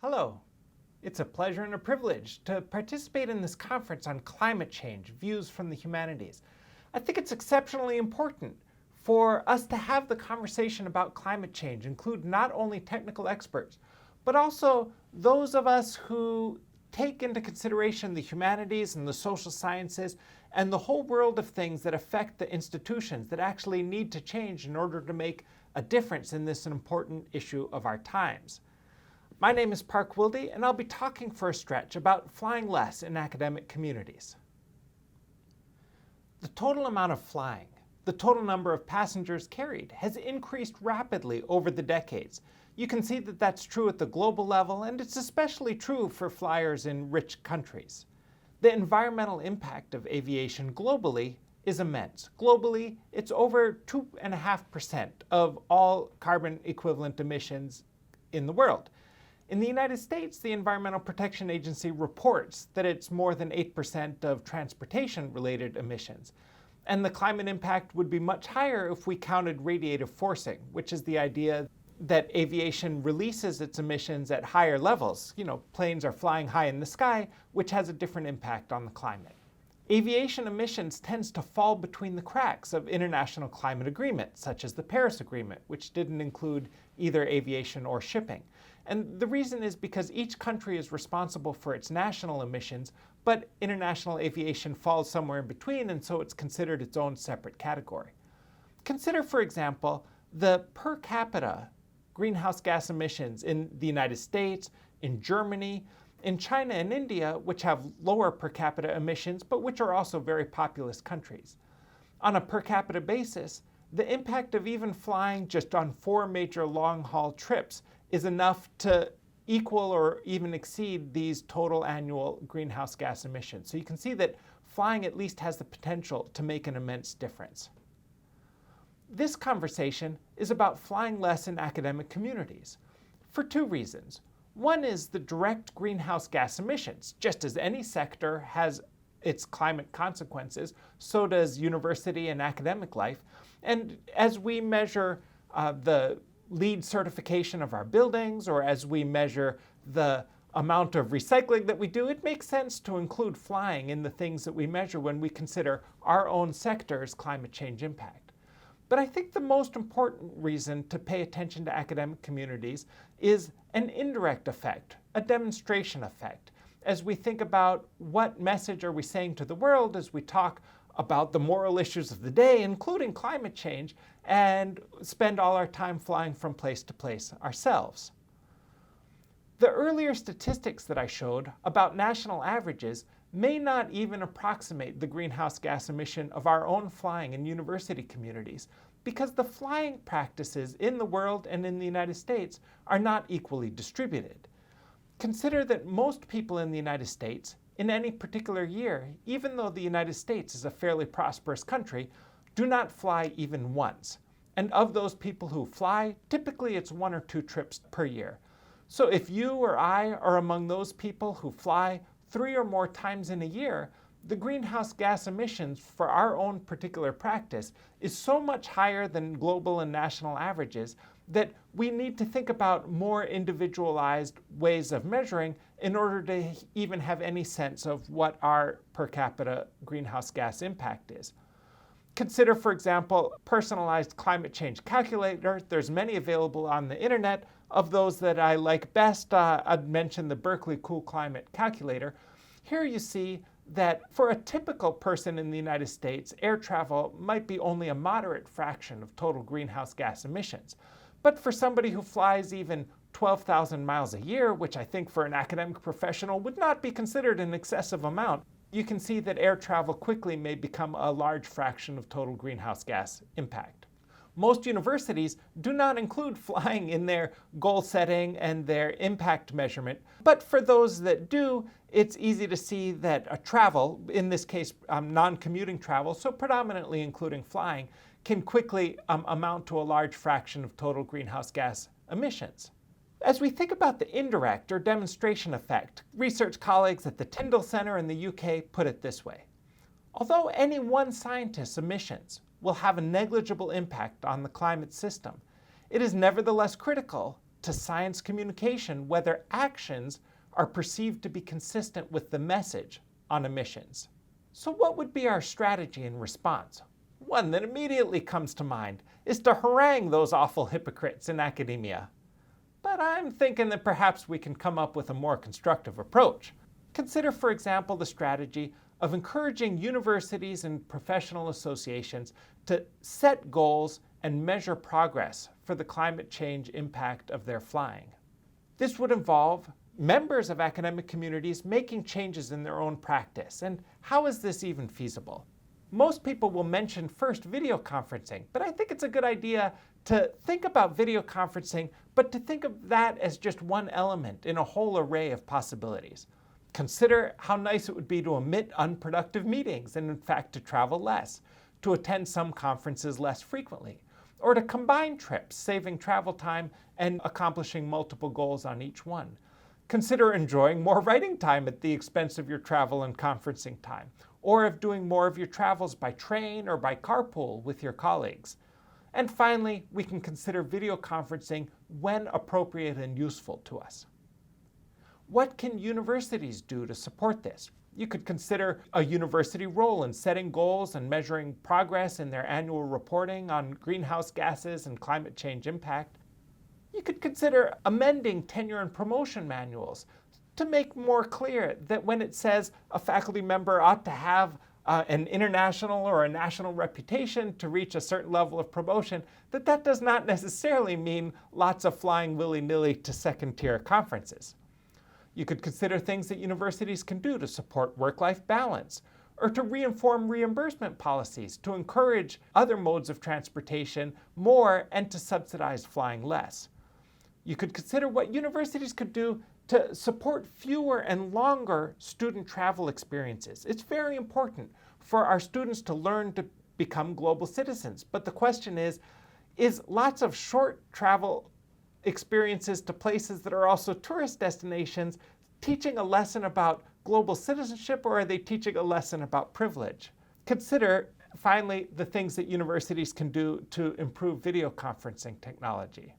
Hello. It's a pleasure and a privilege to participate in this conference on climate change, views from the humanities. I think it's exceptionally important for us to have the conversation about climate change, include not only technical experts, but also those of us who take into consideration the humanities and the social sciences and the whole world of things that affect the institutions that actually need to change in order to make a difference in this important issue of our times. My name is Parke Wilde, and I'll be talking for a stretch about flying less in academic communities. The total amount of flying, the total number of passengers carried, has increased rapidly over the decades. You can see that that's true at the global level, and it's especially true for flyers in rich countries. The environmental impact of aviation globally is immense. Globally, it's over 2.5% of all carbon equivalent emissions in the world. In the United States, the Environmental Protection Agency reports that it's more than 8% of transportation-related emissions. And the climate impact would be much higher if we counted radiative forcing, which is the idea that aviation releases its emissions at higher levels. Planes are flying high in the sky, which has a different impact on the climate. Aviation emissions tends to fall between the cracks of international climate agreements, such as the Paris Agreement, which didn't include either aviation or shipping. And the reason is because each country is responsible for its national emissions, but international aviation falls somewhere in between, and so it's considered its own separate category. Consider, for example, the per capita greenhouse gas emissions in the United States, in Germany, in China and India, which have lower per capita emissions, but which are also very populous countries. On a per capita basis, the impact of even flying just on 4 major long-haul trips is enough to equal or even exceed these total annual greenhouse gas emissions. So you can see that flying at least has the potential to make an immense difference. This conversation is about flying less in academic communities for 2 reasons. One is the direct greenhouse gas emissions. Just as any sector has its climate consequences, so does university and academic life. And as we measure the LEED certification of our buildings, or as we measure the amount of recycling that we do, it makes sense to include flying in the things that we measure when we consider our own sector's climate change impact. But I think the most important reason to pay attention to academic communities is an indirect effect, a demonstration effect, as we think about what message are we saying to the world as we talk about the moral issues of the day, including climate change, and spend all our time flying from place to place ourselves. The earlier statistics that I showed about national averages may not even approximate the greenhouse gas emission of our own flying in university communities, because the flying practices in the world and in the United States are not equally distributed. Consider that most people in the United States, in any particular year, even though the United States is a fairly prosperous country, do not fly even once. And of those people who fly, typically it's 1 or 2 trips per year. So if you or I are among those people who fly 3 or more times in a year, the greenhouse gas emissions for our own particular practice is so much higher than global and national averages that we need to think about more individualized ways of measuring in order to even have any sense of what our per capita greenhouse gas impact is. Consider, for example, personalized climate change calculator. There's many available on the internet. Of those that I like best, I'd mention the Berkeley Cool Climate Calculator. Here you see that for a typical person in the United States, air travel might be only a moderate fraction of total greenhouse gas emissions. But for somebody who flies even 12,000 miles a year, which I think for an academic professional would not be considered an excessive amount, you can see that air travel quickly may become a large fraction of total greenhouse gas impact. Most universities do not include flying in their goal setting and their impact measurement, but for those that do, it's easy to see that travel, in this case non-commuting travel, so predominantly including flying, can quickly amount to a large fraction of total greenhouse gas emissions. As we think about the indirect or demonstration effect, research colleagues at the Tyndall Center in the UK put it this way. Although any one scientist's emissions will have a negligible impact on the climate system, it is nevertheless critical to science communication whether actions are perceived to be consistent with the message on emissions. So what would be our strategy in response? One that immediately comes to mind is to harangue those awful hypocrites in academia. But I'm thinking that perhaps we can come up with a more constructive approach. Consider, for example, the strategy of encouraging universities and professional associations to set goals and measure progress for the climate change impact of their flying. This would involve members of academic communities making changes in their own practice. And how is this even feasible? Most people will mention first video conferencing, but I think it's a good idea to think about video conferencing, but to think of that as just one element in a whole array of possibilities. Consider how nice it would be to omit unproductive meetings and in fact to travel less, to attend some conferences less frequently, or to combine trips, saving travel time and accomplishing multiple goals on each one. Consider enjoying more writing time at the expense of your travel and conferencing time, or of doing more of your travels by train or by carpool with your colleagues. And finally, we can consider video conferencing when appropriate and useful to us. What can universities do to support this? You could consider a university role in setting goals and measuring progress in their annual reporting on greenhouse gases and climate change impact. You could consider amending tenure and promotion manuals to make more clear that when it says a faculty member ought to have an international or a national reputation to reach a certain level of promotion, that does not necessarily mean lots of flying willy-nilly to second-tier conferences. You could consider things that universities can do to support work-life balance, or to reinform reimbursement policies to encourage other modes of transportation more and to subsidize flying less. You could consider what universities could do to support fewer and longer student travel experiences. It's very important for our students to learn to become global citizens. But the question is lots of short travel experiences to places that are also tourist destinations teaching a lesson about global citizenship, or are they teaching a lesson about privilege? Consider, finally, the things that universities can do to improve video conferencing technology.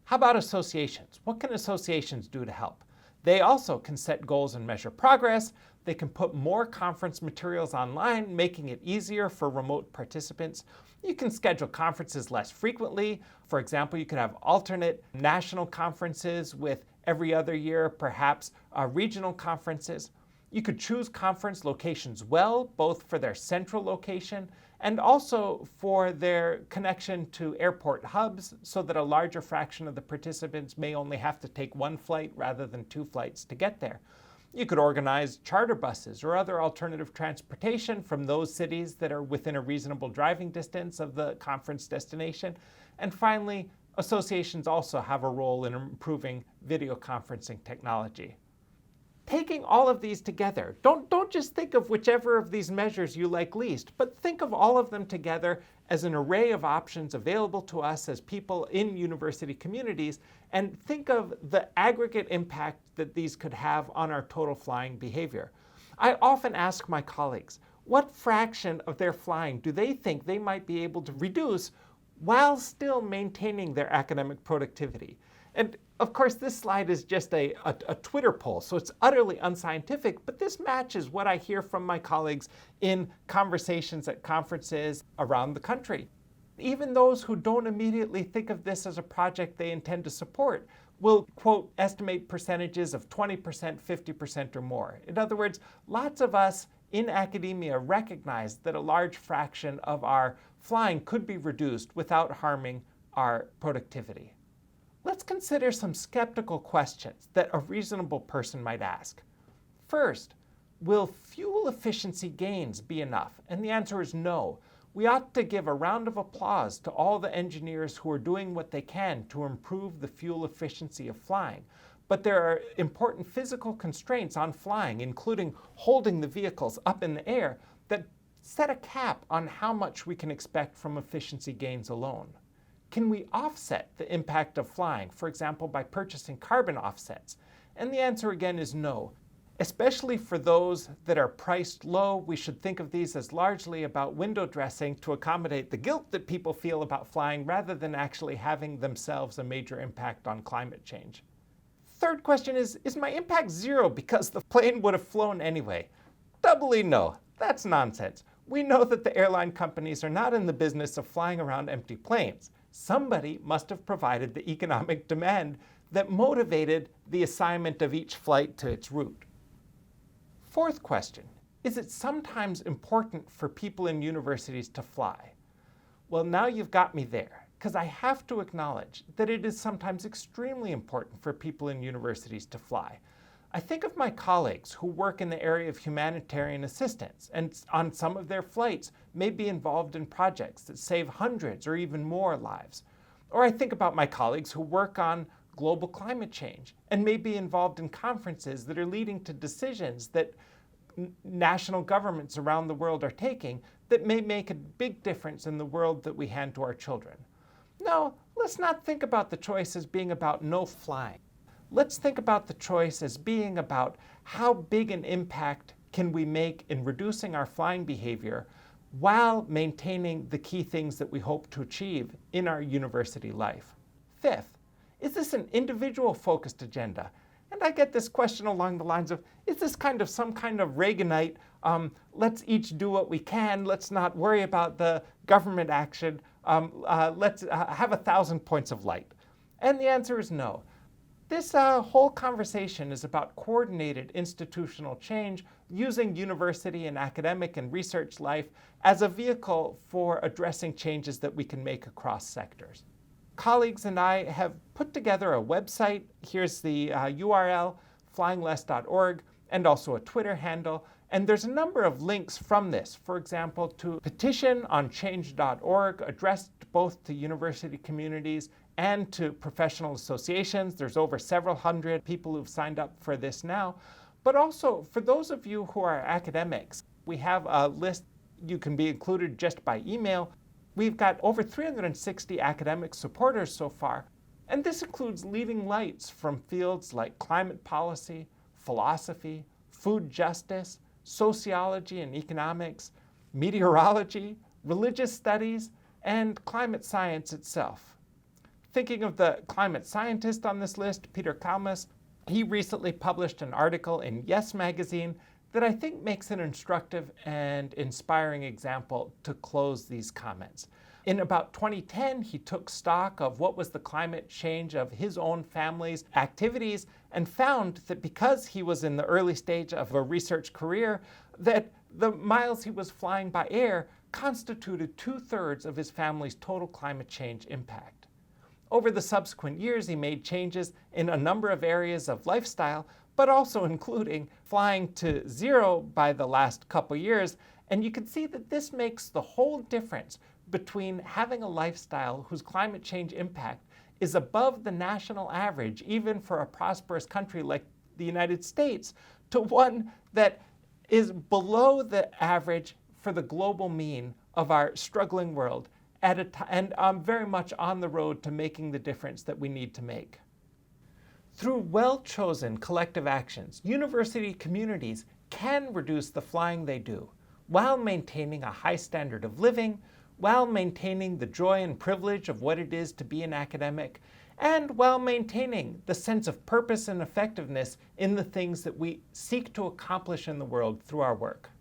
How about associations? What can associations do to help? They also can set goals and measure progress. They can put more conference materials online, making it easier for remote participants. You can schedule conferences less frequently. For example, you could have alternate national conferences with every other year, perhaps regional conferences. You could choose conference locations well, both for their central location and also for their connection to airport hubs, so that a larger fraction of the participants may only have to take one flight rather than two flights to get there. You could organize charter buses or other alternative transportation from those cities that are within a reasonable driving distance of the conference destination. And finally, associations also have a role in improving video conferencing technology. Taking all of these together, don't just think of whichever of these measures you like least, but think of all of them together as an array of options available to us as people in university communities, and think of the aggregate impact that these could have on our total flying behavior. I often ask my colleagues, what fraction of their flying do they think they might be able to reduce while still maintaining their academic productivity? And of course, this slide is just a Twitter poll, so it's utterly unscientific, but this matches what I hear from my colleagues in conversations at conferences around the country. Even those who don't immediately think of this as a project they intend to support will, quote, estimate percentages of 20%, 50% or more. In other words, lots of us in academia recognize that a large fraction of our flying could be reduced without harming our productivity. Let's consider some skeptical questions that a reasonable person might ask. First, will fuel efficiency gains be enough? And the answer is no. We ought to give a round of applause to all the engineers who are doing what they can to improve the fuel efficiency of flying. But there are important physical constraints on flying, including holding the vehicles up in the air, that set a cap on how much we can expect from efficiency gains alone. Can we offset the impact of flying, for example, by purchasing carbon offsets? And the answer again is no. Especially for those that are priced low, we should think of these as largely about window dressing to accommodate the guilt that people feel about flying rather than actually having themselves a major impact on climate change. Third question is my impact zero because the plane would have flown anyway? Doubly no. That's nonsense. We know that the airline companies are not in the business of flying around empty planes. Somebody must have provided the economic demand that motivated the assignment of each flight to its route. Fourth question, is it sometimes important for people in universities to fly? Well, now you've got me there, because I have to acknowledge that it is sometimes extremely important for people in universities to fly. I think of my colleagues who work in the area of humanitarian assistance and on some of their flights may be involved in projects that save hundreds or even more lives. Or I think about my colleagues who work on global climate change and may be involved in conferences that are leading to decisions that national governments around the world are taking that may make a big difference in the world that we hand to our children. No, let's not think about the choice as being about no flying. Let's think about the choice as being about how big an impact can we make in reducing our flying behavior while maintaining the key things that we hope to achieve in our university life. Fifth, is this an individual-focused agenda? And I get this question along the lines of, is this kind of some kind of Reaganite, let's each do what we can, let's not worry about the government action, let's have 1,000 points of light? And the answer is no. This whole conversation is about coordinated institutional change using university and academic and research life as a vehicle for addressing changes that we can make across sectors. Colleagues and I have put together a website. Here's the URL, flyingless.org, and also a Twitter handle. And there's a number of links from this. For example, to a petition on change.org addressed both to university communities and to professional associations. There's over several hundred people who've signed up for this now. But also, for those of you who are academics, we have a list. You can be included just by email. We've got over 360 academic supporters so far, and this includes leading lights from fields like climate policy, philosophy, food justice, sociology and economics, meteorology, religious studies, and climate science itself. Thinking of the climate scientist on this list, Peter Kalmus, he recently published an article in Yes magazine that I think makes an instructive and inspiring example to close these comments. In about 2010, he took stock of what was the climate change of his own family's activities and found that because he was in the early stage of a research career, that the miles he was flying by air constituted 2/3 of his family's total climate change impact. Over the subsequent years, he made changes in a number of areas of lifestyle, but also including flying to zero by the last couple years. And you can see that this makes the whole difference between having a lifestyle whose climate change impact is above the national average, even for a prosperous country like the United States, to one that is below the average for the global mean of our struggling world, and very much on the road to making the difference that we need to make. Through well-chosen collective actions, university communities can reduce the flying they do while maintaining a high standard of living, while maintaining the joy and privilege of what it is to be an academic, and while maintaining the sense of purpose and effectiveness in the things that we seek to accomplish in the world through our work.